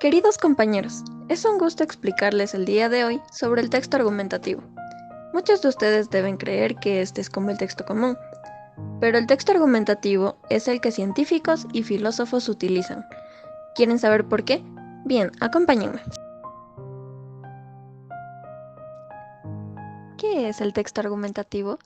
Queridos compañeros, es un gusto explicarles el día de hoy sobre el texto argumentativo. Muchos de ustedes deben creer que este es como el texto común, pero el texto argumentativo es el que científicos y filósofos utilizan. ¿Quieren saber por qué? Bien, acompáñenme. ¿Qué es el texto argumentativo?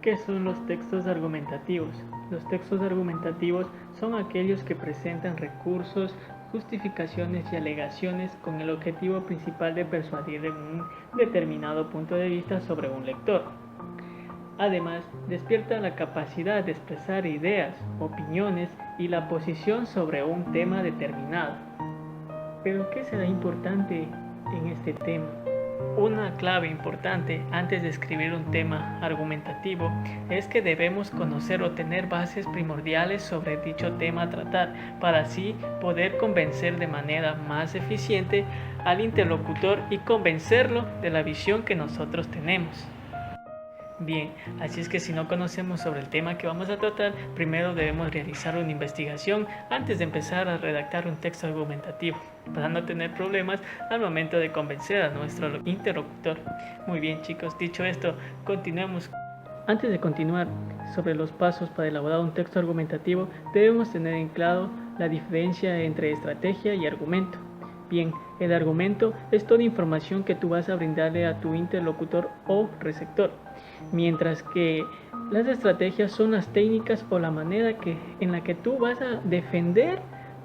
¿Qué son los textos argumentativos? Los textos argumentativos son aquellos que presentan recursos, justificaciones y alegaciones con el objetivo principal de persuadir en un determinado punto de vista sobre un lector. Además, despierta la capacidad de expresar ideas, opiniones y la posición sobre un tema determinado. ¿Pero qué será importante en este tema? Una clave importante antes de escribir un tema argumentativo es que debemos conocer o tener bases primordiales sobre dicho tema a tratar para así poder convencer de manera más eficiente al interlocutor y convencerlo de la visión que nosotros tenemos. Bien, así es que si no conocemos sobre el tema que vamos a tratar, primero debemos realizar una investigación antes de empezar a redactar un texto argumentativo, para no tener problemas al momento de convencer a nuestro interlocutor. Muy bien, chicos, dicho esto, continuemos. Antes de continuar sobre los pasos para elaborar un texto argumentativo, debemos tener en claro la diferencia entre estrategia y argumento. Bien, el argumento es toda información que tú vas a brindarle a tu interlocutor o receptor, mientras que las estrategias son las técnicas o la manera en la que tú vas a defender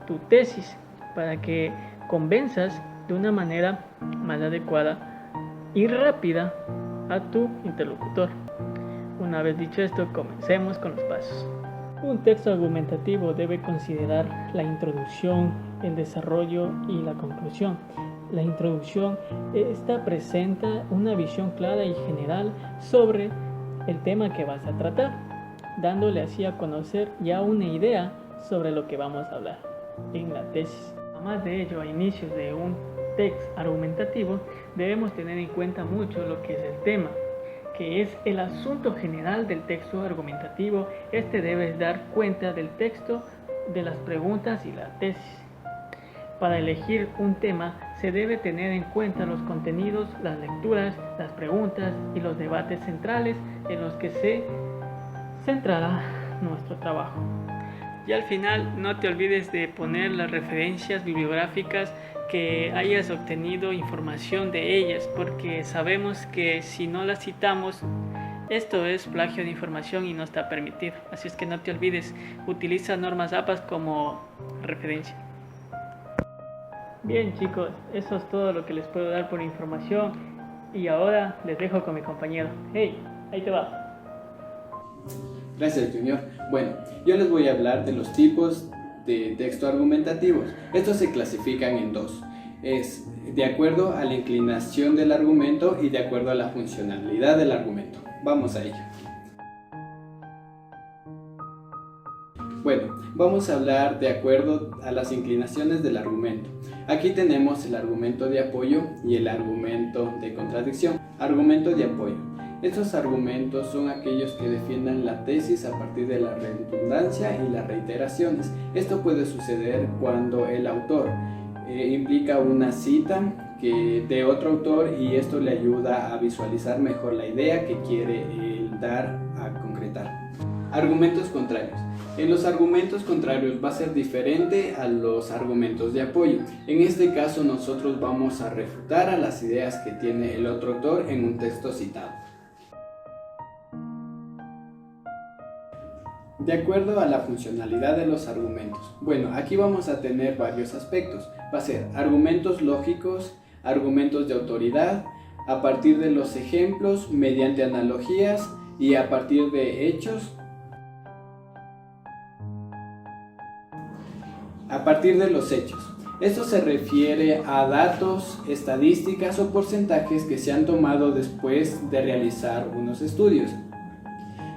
tu tesis para que convenzas de una manera más adecuada y rápida a tu interlocutor. Una vez dicho esto, comencemos con los pasos. Un texto argumentativo debe considerar la introducción, el desarrollo y la conclusión. La introducción, esta presenta una visión clara y general sobre el tema que vas a tratar, dándole así a conocer ya una idea sobre lo que vamos a hablar en la tesis. Además de ello, a inicios de un texto argumentativo, debemos tener en cuenta mucho lo que es el tema, que es el asunto general del texto argumentativo. Este debe dar cuenta del texto, de las preguntas y la tesis. Para elegir un tema se debe tener en cuenta los contenidos, las lecturas, las preguntas y los debates centrales en los que se centrará nuestro trabajo. Y al final no te olvides de poner las referencias bibliográficas que hayas obtenido información de ellas, porque sabemos que si no las citamos, esto es plagio de información y no está permitido. Así es que no te olvides, utiliza normas APAS como referencia. Bien, chicos, eso es todo lo que les puedo dar por información y ahora les dejo con mi compañero. Hey, ahí te va. Gracias, Junior. Bueno, yo les voy a hablar de los tipos de texto argumentativos. Estos se clasifican en dos. Es de acuerdo a la inclinación del argumento y de acuerdo a la funcionalidad del argumento. Vamos a ello. Bueno, vamos a hablar de acuerdo a las inclinaciones del argumento. Aquí tenemos el argumento de apoyo y el argumento de contradicción. Argumento de apoyo. Estos argumentos son aquellos que defiendan la tesis a partir de la redundancia y las reiteraciones. Esto puede suceder cuando el autor implica una cita de otro autor y esto le ayuda a visualizar mejor la idea que quiere dar a concretar. Argumentos contrarios. En los argumentos contrarios va a ser diferente a los argumentos de apoyo. En este caso nosotros vamos a refutar a las ideas que tiene el otro autor en un texto citado. De acuerdo a la funcionalidad de los argumentos. Bueno, aquí vamos a tener varios aspectos. Va a ser argumentos lógicos, argumentos de autoridad, a partir de los ejemplos, mediante analogías y a partir de hechos. A partir de los hechos. Esto se refiere a datos, estadísticas o porcentajes que se han tomado después de realizar unos estudios.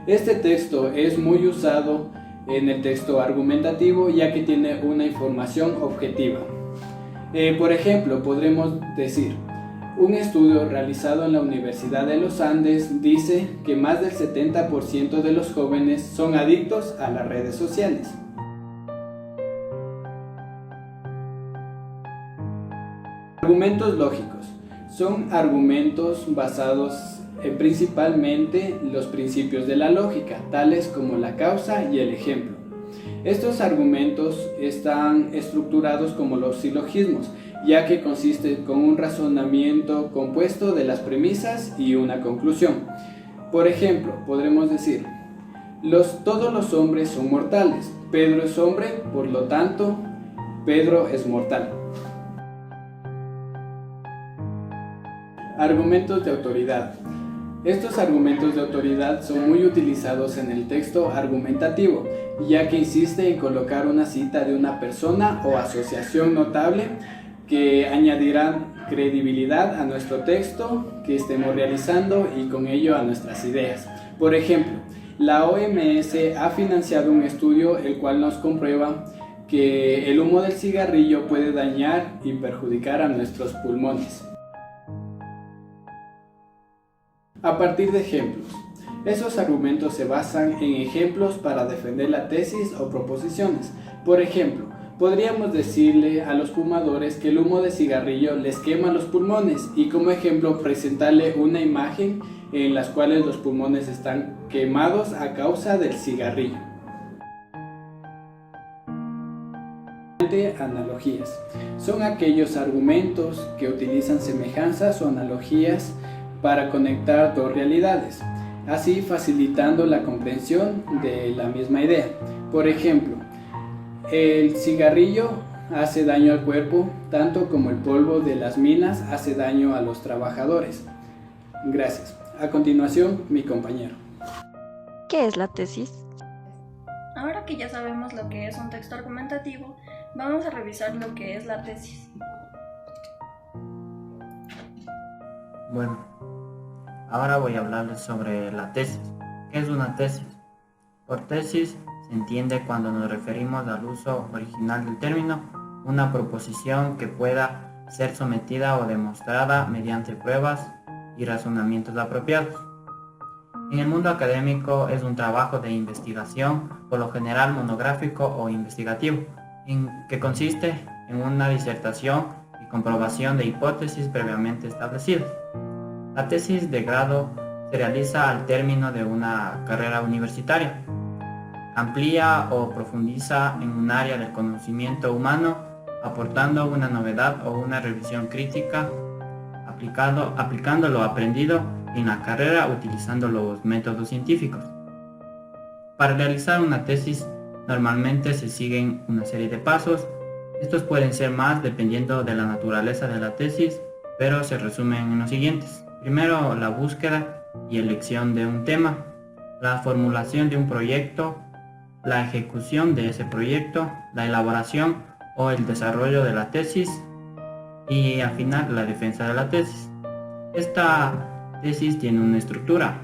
Este texto es muy usado en el texto argumentativo ya que tiene una información objetiva. Por ejemplo, podremos decir, un estudio realizado en la Universidad de los Andes dice que más del 70% de los jóvenes son adictos a las redes sociales. Argumentos lógicos. Son argumentos basados principalmente en los principios de la lógica, tales como la causa y el ejemplo. Estos argumentos están estructurados como los silogismos, ya que consisten con un razonamiento compuesto de las premisas y una conclusión. Por ejemplo, podremos decir: todos los hombres son mortales. Pedro es hombre, por lo tanto, Pedro es mortal. Argumentos de autoridad. Estos argumentos de autoridad son muy utilizados en el texto argumentativo, ya que insiste en colocar una cita de una persona o asociación notable que añadirán credibilidad a nuestro texto que estemos realizando y con ello a nuestras ideas. Por ejemplo, la OMS ha financiado un estudio el cual nos comprueba que el humo del cigarrillo puede dañar y perjudicar a nuestros pulmones. A partir de ejemplos. Esos argumentos se basan en ejemplos para defender la tesis o proposiciones. Por ejemplo, podríamos decirle a los fumadores que el humo de cigarrillo les quema los pulmones y como ejemplo presentarle una imagen en las cuales los pulmones están quemados a causa del cigarrillo. Analogías. Son aquellos argumentos que utilizan semejanzas o analogías para conectar dos realidades, así facilitando la comprensión de la misma idea. Por ejemplo, el cigarrillo hace daño al cuerpo, tanto como el polvo de las minas hace daño a los trabajadores. Gracias. A continuación, mi compañero. ¿Qué es la tesis? Ahora que ya sabemos lo que es un texto argumentativo, vamos a revisar lo que es la tesis. Bueno, ahora voy a hablarles sobre la tesis. ¿Qué es una tesis? Por tesis se entiende cuando nos referimos al uso original del término, una proposición que pueda ser sometida o demostrada mediante pruebas y razonamientos apropiados. En el mundo académico es un trabajo de investigación, por lo general monográfico o investigativo, en que consiste en una disertación y comprobación de hipótesis previamente establecidas. La tesis de grado se realiza al término de una carrera universitaria. Amplía o profundiza en un área del conocimiento humano, aportando una novedad o una revisión crítica, aplicando lo aprendido en la carrera utilizando los métodos científicos. Para realizar una tesis normalmente se siguen una serie de pasos. Estos pueden ser más dependiendo de la naturaleza de la tesis, pero se resumen en los siguientes. Primero, la búsqueda y elección de un tema, la formulación de un proyecto, la ejecución de ese proyecto, la elaboración o el desarrollo de la tesis y al final la defensa de la tesis. Esta tesis tiene una estructura.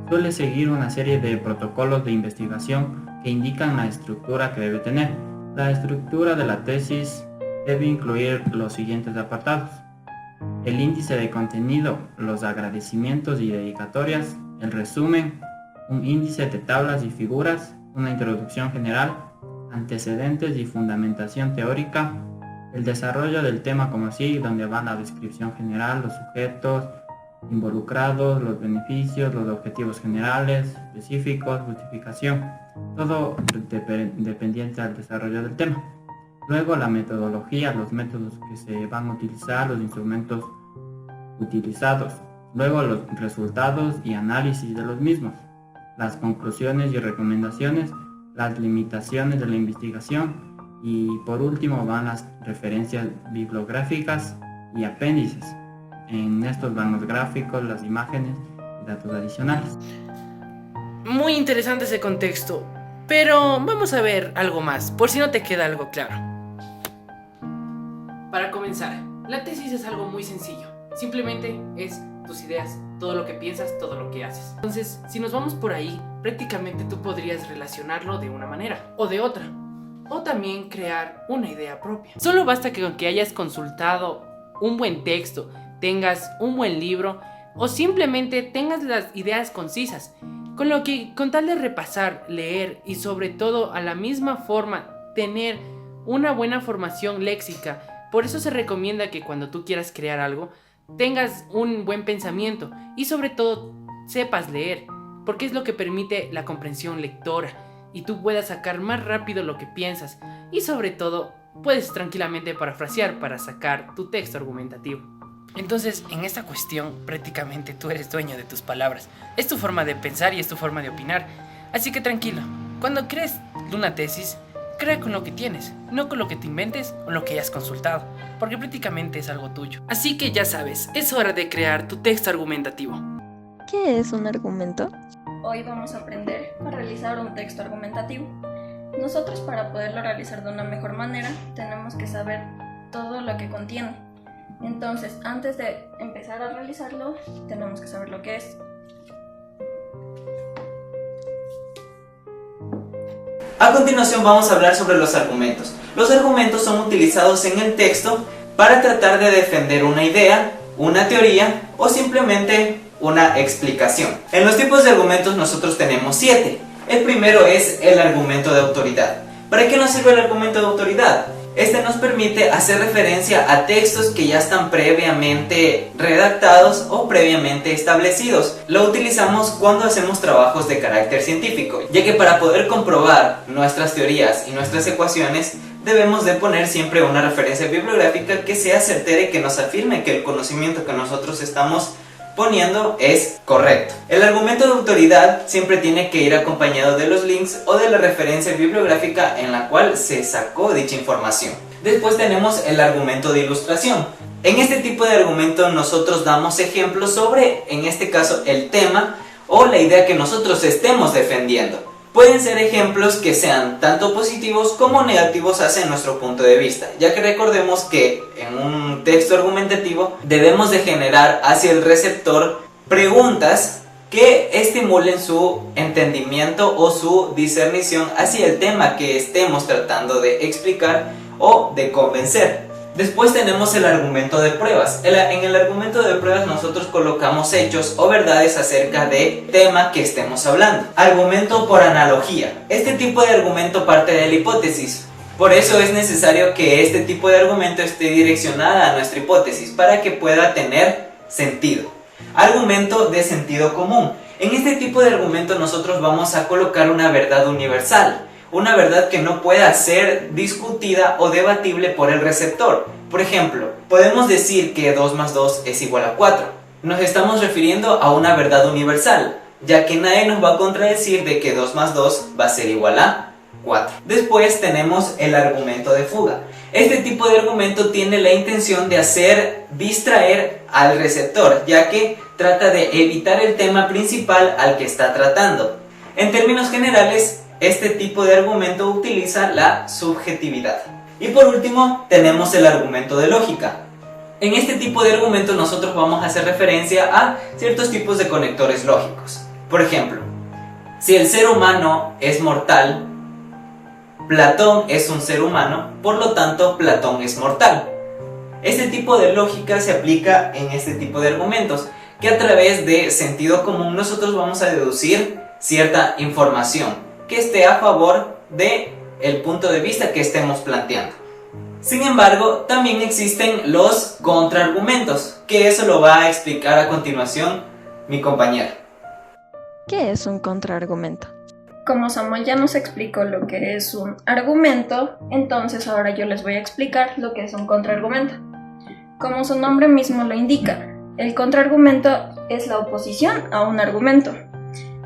Suele seguir una serie de protocolos de investigación que indican la estructura que debe tener. La estructura de la tesis debe incluir los siguientes apartados: el índice de contenido, los agradecimientos y dedicatorias, el resumen, un índice de tablas y figuras, una introducción general, antecedentes y fundamentación teórica, el desarrollo del tema como así, donde va la descripción general, los sujetos involucrados, los beneficios, los objetivos generales, específicos, justificación, todo dependiente del desarrollo del tema. Luego la metodología, los métodos que se van a utilizar, los instrumentos utilizados. Luego los resultados y análisis de los mismos, las conclusiones y recomendaciones, las limitaciones de la investigación y por último van las referencias bibliográficas y apéndices. En estos van los gráficos, las imágenes y datos adicionales. Muy interesante ese contexto, pero vamos a ver algo más, por si no te queda algo claro. Para comenzar, la tesis es algo muy sencillo. Simplemente es tus ideas, todo lo que piensas, todo lo que haces. Entonces, si nos vamos por ahí, prácticamente tú podrías relacionarlo de una manera o de otra. O también crear una idea propia. Solo basta que con que hayas consultado un buen texto, tengas un buen libro o simplemente tengas las ideas concisas, con lo que con tal de repasar, leer y sobre todo a la misma forma tener una buena formación léxica, Por eso se recomienda que cuando tú quieras crear algo, tengas un buen pensamiento y sobre todo sepas leer, porque es lo que permite la comprensión lectora y tú puedas sacar más rápido lo que piensas y sobre todo puedes tranquilamente parafrasear para sacar tu texto argumentativo. Entonces, en esta cuestión, prácticamente tú eres dueño de tus palabras. Es tu forma de pensar y es tu forma de opinar. Así que tranquilo, cuando crees una tesis, crea con lo que tienes, no con lo que te inventes o lo que hayas consultado, porque prácticamente es algo tuyo. Así que ya sabes, es hora de crear tu texto argumentativo. ¿Qué es un argumento? Hoy vamos a aprender a realizar un texto argumentativo. Nosotros, para poderlo realizar de una mejor manera, tenemos que saber todo lo que contiene. Entonces, antes de empezar a realizarlo, tenemos que saber lo que es. A continuación vamos a hablar sobre los argumentos. Los argumentos son utilizados en el texto para tratar de defender una idea, una teoría o simplemente una explicación. En los tipos de argumentos nosotros tenemos 7. El primero es el argumento de autoridad. ¿Para qué nos sirve el argumento de autoridad? Este nos permite hacer referencia a textos que ya están previamente redactados o previamente establecidos. Lo utilizamos cuando hacemos trabajos de carácter científico, ya que para poder comprobar nuestras teorías y nuestras ecuaciones debemos de poner siempre una referencia bibliográfica que sea certera y que nos afirme que el conocimiento que nosotros estamos poniendo es correcto. El argumento de autoridad siempre tiene que ir acompañado de los links o de la referencia bibliográfica en la cual se sacó dicha información. Después tenemos el argumento de ilustración. En este tipo de argumento nosotros damos ejemplos sobre, en este caso, el tema o la idea que nosotros estemos defendiendo. Pueden ser ejemplos que sean tanto positivos como negativos hacia nuestro punto de vista, ya que recordemos que en un texto argumentativo debemos de generar hacia el receptor preguntas que estimulen su entendimiento o su discernición hacia el tema que estemos tratando de explicar o de convencer. Después tenemos el argumento de pruebas. En el argumento de pruebas nosotros colocamos hechos o verdades acerca del tema que estemos hablando. Argumento por analogía. Este tipo de argumento parte de la hipótesis. Por eso es necesario que este tipo de argumento esté direccionada a nuestra hipótesis para que pueda tener sentido. Argumento de sentido común. En este tipo de argumento nosotros vamos a colocar una verdad universal. Una verdad que no pueda ser discutida o debatible por el receptor. Por ejemplo, podemos decir que 2 más 2 es igual a 4. Nos estamos refiriendo a una verdad universal, ya que nadie nos va a contradecir de que 2 más 2 va a ser igual a 4. Después tenemos el argumento de fuga. Este tipo de argumento tiene la intención de hacer distraer al receptor, ya que trata de evitar el tema principal al que está tratando. En términos generales, este tipo de argumento utiliza la subjetividad. Y por último, tenemos el argumento de lógica. En este tipo de argumento nosotros vamos a hacer referencia a ciertos tipos de conectores lógicos. Por ejemplo, si el ser humano es mortal, Platón es un ser humano, por lo tanto Platón es mortal. Este tipo de lógica se aplica en este tipo de argumentos, que a través de sentido común nosotros vamos a deducir cierta información que esté a favor del punto de vista que estemos planteando. Sin embargo, también existen los contraargumentos, que eso lo va a explicar a continuación mi compañera. ¿Qué es un contraargumento? Como Samuel ya nos explicó lo que es un argumento, entonces ahora yo les voy a explicar lo que es un contraargumento. Como su nombre mismo lo indica, el contraargumento es la oposición a un argumento.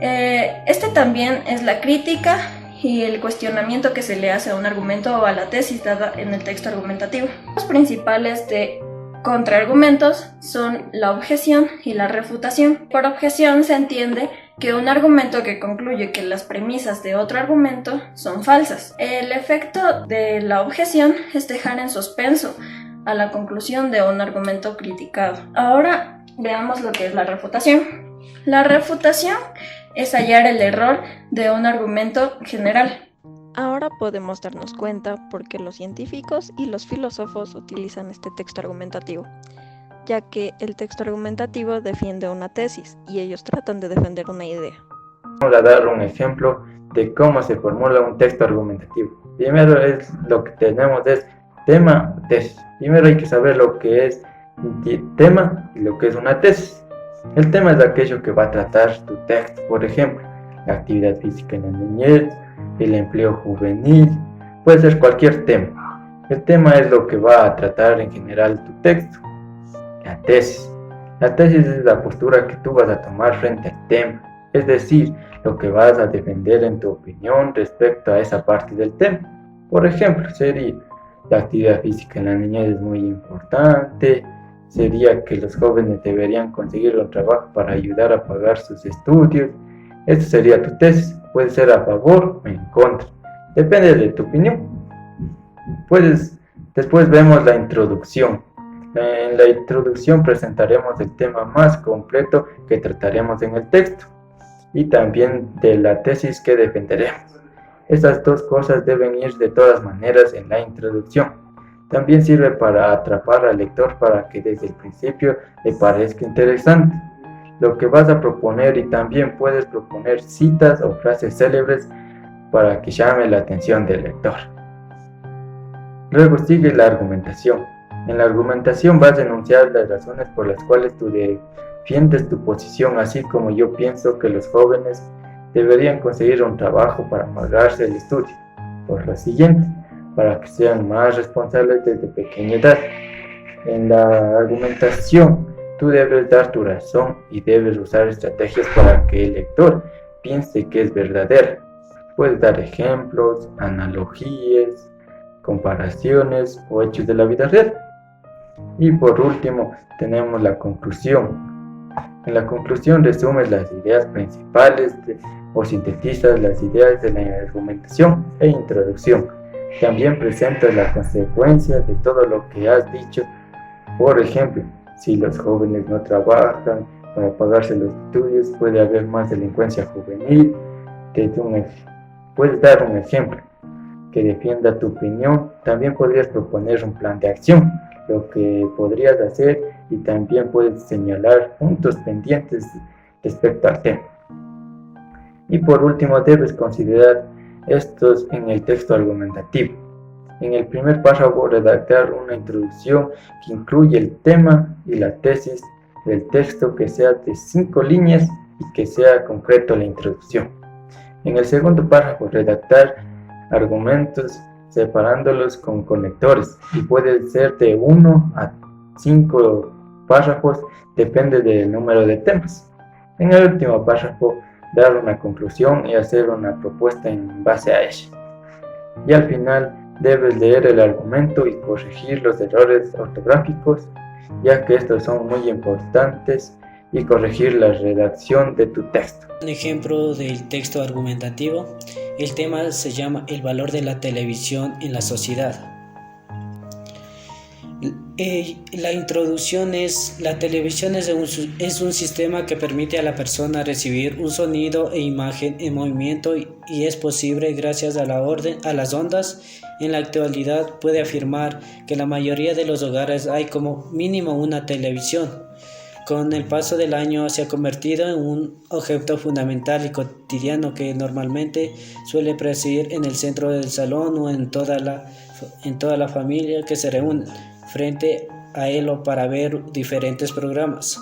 Este también es la crítica y el cuestionamiento que se le hace a un argumento o a la tesis dada en el texto argumentativo. Los principales de contraargumentos son la objeción y la refutación. Por objeción se entiende que un argumento que concluye que las premisas de otro argumento son falsas. El efecto de la objeción es dejar en suspenso a la conclusión de un argumento criticado. Ahora veamos lo que es la refutación. La refutación es hallar el error de un argumento general. Ahora podemos darnos cuenta por qué los científicos y los filósofos utilizan este texto argumentativo, ya que el texto argumentativo defiende una tesis y ellos tratan de defender una idea. Vamos a dar un ejemplo de cómo se formula un texto argumentativo. Primero lo que tenemos es tema o tesis. Primero hay que saber lo que es un tema y lo que es una tesis. El tema es aquello que va a tratar tu texto, por ejemplo, la actividad física en la niñez, el empleo juvenil, puede ser cualquier tema. El tema es lo que va a tratar en general tu texto. La tesis. La tesis es la postura que tú vas a tomar frente al tema, es decir, lo que vas a defender en tu opinión respecto a esa parte del tema. Por ejemplo, sería la actividad física en la niñez es muy importante, sería que los jóvenes deberían conseguir un trabajo para ayudar a pagar sus estudios. Esta sería tu tesis, puede ser a favor o en contra, depende de tu opinión. Después vemos la introducción. En la introducción presentaremos el tema más completo que trataremos en el texto y también de la tesis que defenderemos. Estas dos cosas deben ir de todas maneras en la introducción. También sirve para atrapar al lector para que desde el principio le parezca interesante lo que vas a proponer, y también puedes proponer citas o frases célebres para que llame la atención del lector. Luego sigue la argumentación. En la argumentación vas a enunciar las razones por las cuales tú defiendes tu posición, así como yo pienso que los jóvenes deberían conseguir un trabajo para pagarse el estudio. Por lo siguiente, para que sean más responsables desde pequeña edad. En la argumentación, tú debes dar tu razón y debes usar estrategias para que el lector piense que es verdadera. Puedes dar ejemplos, analogías, comparaciones o hechos de la vida real. Y por último, tenemos la conclusión. En la conclusión resumes las ideas principales o sintetizas las ideas de la argumentación e introducción. También presentas la consecuencia de todo lo que has dicho. Por ejemplo, si los jóvenes no trabajan para pagarse los estudios, puede haber más delincuencia juvenil. Puedes dar un ejemplo que defienda tu opinión. También podrías proponer un plan de acción, lo que podrías hacer, y también puedes señalar puntos pendientes respecto al tema. Y por último, debes considerar estos en el texto argumentativo. En el primer párrafo, redactar una introducción que incluye el tema y la tesis del texto, que sea de 5 líneas y que sea concreto la introducción. En el segundo párrafo, redactar argumentos separándolos con conectores, y puede ser de 1 a 5 párrafos, depende del número de temas. En el último párrafo, dar una conclusión y hacer una propuesta en base a ella. Y al final, debes leer el argumento y corregir los errores ortográficos, ya que estos son muy importantes, y corregir la redacción de tu texto. Un ejemplo del texto argumentativo, el tema se llama El valor de la televisión en la sociedad. La introducción es: la televisión es un sistema que permite a la persona recibir un sonido e imagen en movimiento, y es posible gracias a las ondas. En la actualidad puede afirmar que en la mayoría de los hogares hay como mínimo una televisión. Con el paso del año se ha convertido en un objeto fundamental y cotidiano que normalmente suele presidir en el centro del salón o en toda la familia que se reúne frente a él o para ver diferentes programas.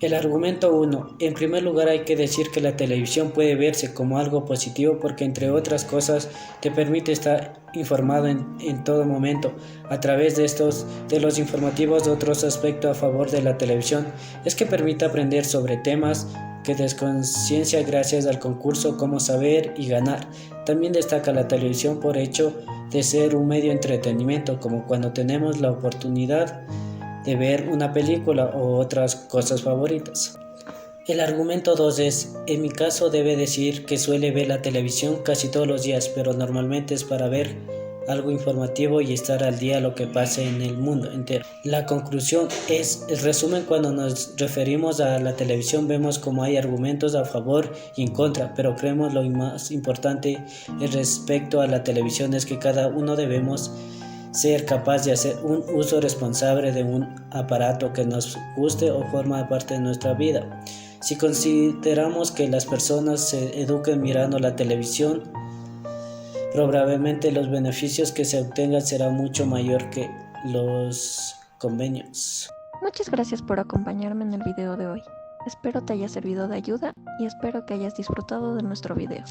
El argumento 1. En primer lugar, hay que decir que la televisión puede verse como algo positivo porque, entre otras cosas, te permite estar informado en todo momento. A través de los informativos, otros aspectos a favor de la televisión es que permite aprender sobre temas que desconciencia gracias al concurso Cómo Saber y Ganar. También destaca la televisión por hecho de ser un medio de entretenimiento, como cuando tenemos la oportunidad de ver una película o otras cosas favoritas. El argumento 2 es: en mi caso debe decir que suele ver la televisión casi todos los días, pero normalmente es para ver algo informativo y estar al día de lo que pase en el mundo entero. La conclusión es el resumen. Cuando nos referimos a la televisión vemos como hay argumentos a favor y en contra, pero creemos lo más importante respecto a la televisión es que cada uno debemos ser capaz de hacer un uso responsable de un aparato que nos guste o forma parte de nuestra vida. Si consideramos que las personas se eduquen mirando la televisión, probablemente los beneficios que se obtengan serán mucho mayor que los convenios. Muchas gracias por acompañarme en el video de hoy. Espero te haya servido de ayuda y espero que hayas disfrutado de nuestro video.